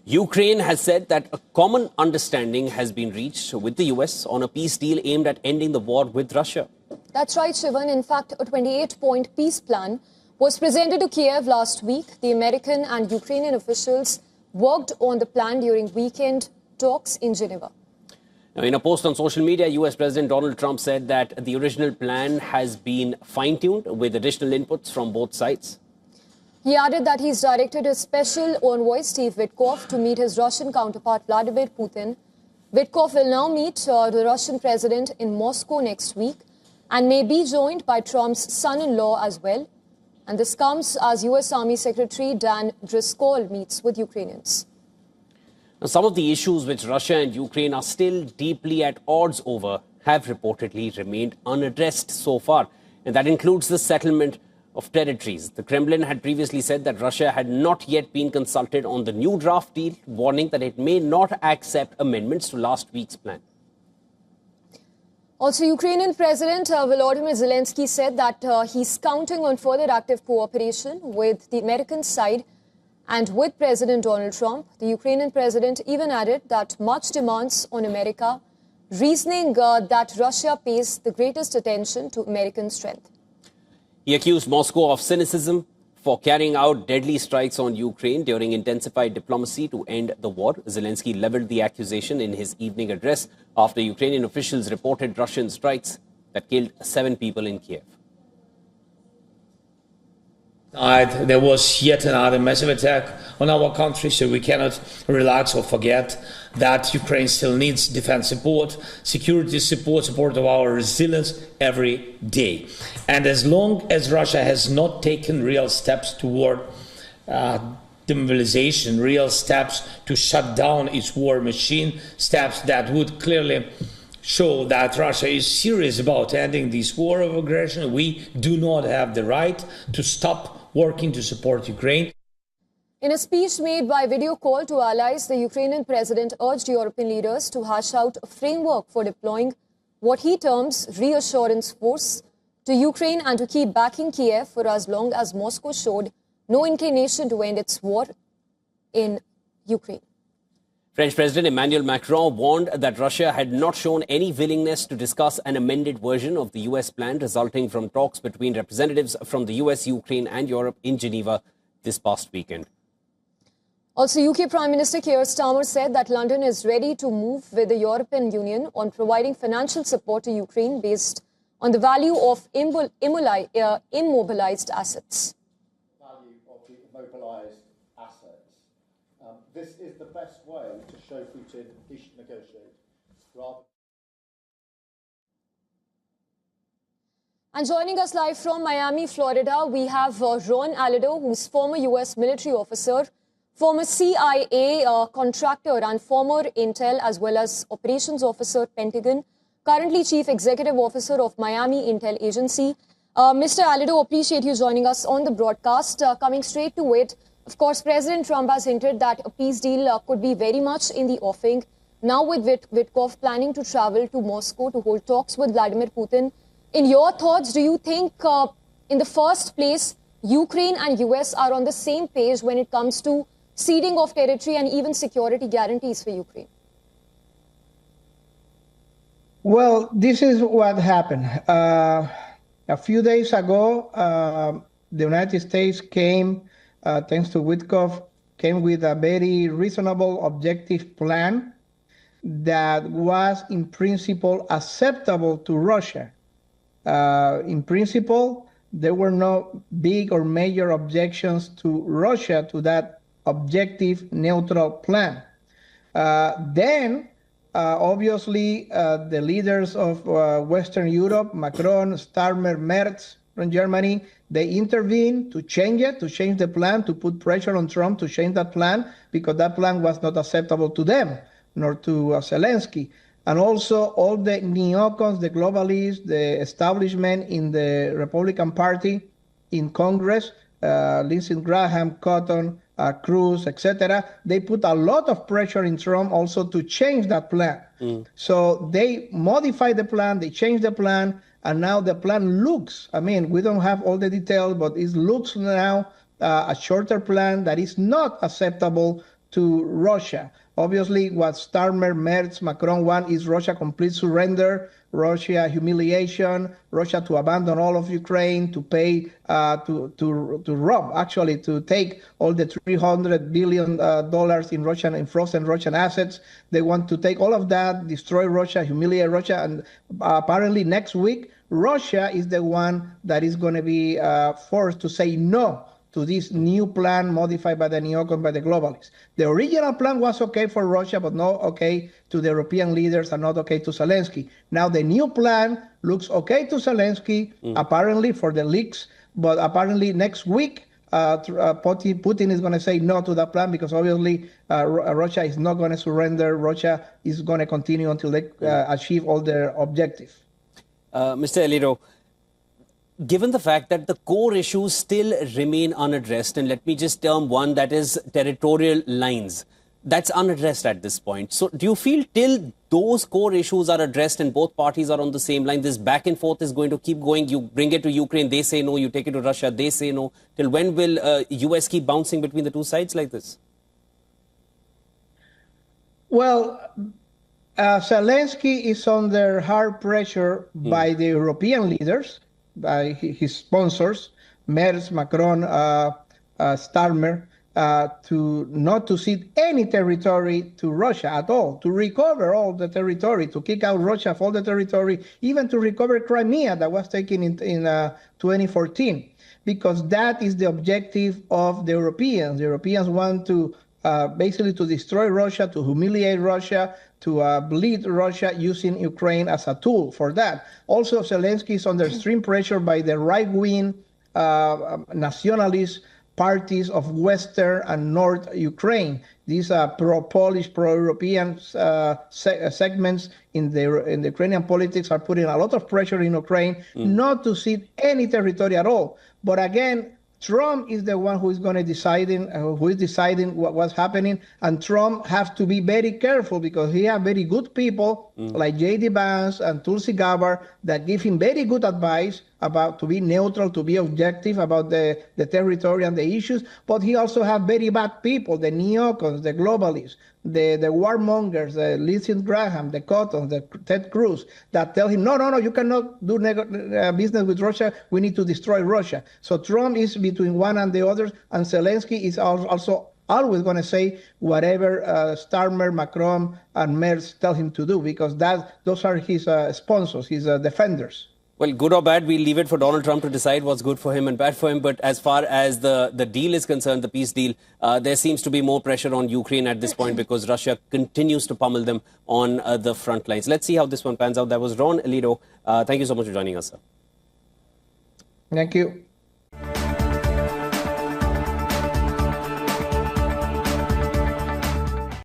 Ukraine has said that a common understanding has been reached with the US on a peace deal aimed at ending the war with Russia. That's right, Shivan. In fact, a 28-point peace plan was presented to Kiev last week. The American and Ukrainian officials worked on the plan during weekend talks in Geneva. Now, in a post on social media, US President Donald Trump said that the original plan has been fine-tuned with additional inputs from both sides. He added that he's directed his special envoy, Steve Witkoff, to meet his Russian counterpart, Vladimir Putin. Witkoff will now meet the Russian president in Moscow next week and may be joined by Trump's son-in-law as well. And this comes as US Army Secretary Dan Driscoll meets with Ukrainians. Now, some of the issues which Russia and Ukraine are still deeply at odds over have reportedly remained unaddressed so far, and that includes the settlement of territories. The Kremlin had previously said that Russia had not yet been consulted on the new draft deal, warning that it may not accept amendments to last week's plan. Also, Ukrainian President Volodymyr Zelensky said that he's counting on further active cooperation with the American side and with President Donald Trump. The Ukrainian president even added that much demands on America, reasoning that Russia pays the greatest attention to American strength. He accused Moscow of cynicism for carrying out deadly strikes on Ukraine during intensified diplomacy to end the war. Zelensky leveled the accusation in his evening address after Ukrainian officials reported Russian strikes that killed 7 people in Kiev. There was yet another massive attack on our country, so we cannot relax or forget that Ukraine still needs defense support, security support of our resilience every day. And as long as Russia has not taken real steps toward demobilization, real steps to shut down its war machine, steps that would clearly show that Russia is serious about ending this war of aggression, we do not have the right to stop working to support Ukraine. In a speech made by video call to allies, the Ukrainian president urged European leaders to hash out a framework for deploying what he terms reassurance force to Ukraine and to keep backing Kiev for as long as Moscow showed no inclination to end its war in Ukraine. French President Emmanuel Macron warned that Russia had not shown any willingness to discuss an amended version of the US plan resulting from talks between representatives from the US, Ukraine and Europe in Geneva this past weekend. Also, UK Prime Minister Keir Starmer said that London is ready to move with the European Union on providing financial support to Ukraine based on the value of immobilized assets. This is the best way to show Putin he should negotiate. And joining us live from Miami, Florida, we have Ron Aledo, who's former US military officer, former CIA contractor and former Intel as well as operations officer, Pentagon, currently chief executive officer of Miami Intel Agency. Mr. Aledo, appreciate you joining us on the broadcast. Coming straight to it, of course, President Trump has hinted that a peace deal could be very much in the offing. Now with Witkoff planning to travel to Moscow to hold talks with Vladimir Putin. In your thoughts, do you think in the first place, Ukraine and US are on the same page when it comes to ceding of territory and even security guarantees for Ukraine? Well, this is what happened. A few days ago, the United States came, thanks to Witkoff, came with a very reasonable, objective plan that was, in principle, acceptable to Russia. In principle, there were no big or major objections to Russia to that objective, neutral plan. Obviously, the leaders of Western Europe, Macron, Starmer, Merz from Germany, they intervened to change it, to change the plan, to put pressure on Trump to change that plan, because that plan was not acceptable to them, nor to Zelensky. And also all the neocons, the globalists, the establishment in the Republican Party in Congress, Lindsey Graham, Cotton, Cruz, etc., they put a lot of pressure in Trump also to change that plan. So they modified the plan, they changed the plan, and now the plan looks, I mean, we don't have all the details, but it looks now a shorter plan that is not acceptable to Russia. Obviously, what Starmer, Merz, Macron want is Russia complete surrender, Russia humiliation, Russia to abandon all of Ukraine, to pay, to rob, actually, to take all the $300 billion in frozen Russian assets. They want to take all of that, destroy Russia, humiliate Russia, and apparently next week, Russia is the one that is going to be forced to say no to this new plan modified by the neocons, by the globalists. The original plan was okay for Russia, but not okay to the European leaders and not okay to Zelensky. Now the new plan looks okay to Zelensky, apparently for the leaks, but apparently next week, Putin is going to say no to that plan because obviously Russia is not going to surrender. Russia is going to continue until they achieve all their objectives. Mr. Aledo, given the fact that the core issues still remain unaddressed, and let me just term one, that is territorial lines, that's unaddressed at this point. So do you feel till those core issues are addressed and both parties are on the same line, this back and forth is going to keep going? You bring it to Ukraine, they say no. You take it to Russia, they say no. Till when will US keep bouncing between the two sides like this? Well, Zelensky is under hard pressure by the European leaders, by his sponsors, Merz, Macron, Starmer, to not to cede any territory to Russia at all, to recover all the territory, to kick out Russia of all the territory, even to recover Crimea that was taken in 2014, because that is the objective of the Europeans. The Europeans want to basically to destroy Russia, to humiliate Russia, to bleed Russia using Ukraine as a tool for that. Also, Zelensky is under extreme pressure by the right-wing nationalist parties of Western and North Ukraine. These pro-Polish, pro-European segments in the Ukrainian politics are putting a lot of pressure in Ukraine not to cede any territory at all. But again, Trump is the one who is going to deciding what's happening, and Trump has to be very careful because he has very good people like J.D. Vance and Tulsi Gabbard that give him very good advice about to be neutral, to be objective about the territory and the issues. But he also has very bad people, the neocons, the globalists, the warmongers, the Lindsey Graham, the Cottons, the Ted Cruz, that tell him, no, you cannot do business with Russia. We need to destroy Russia. So Trump is between one and the others, and Zelensky is also always going to say whatever Starmer, Macron, and Merz tell him to do, because those are his sponsors, his defenders. Well, good or bad, we'll leave it for Donald Trump to decide what's good for him and bad for him. But as far as the deal is concerned, the peace deal, there seems to be more pressure on Ukraine at this point because Russia continues to pummel them on the front lines. Let's see how this one pans out. That was Ron Aledo. Thank you so much for joining us, sir. Thank you.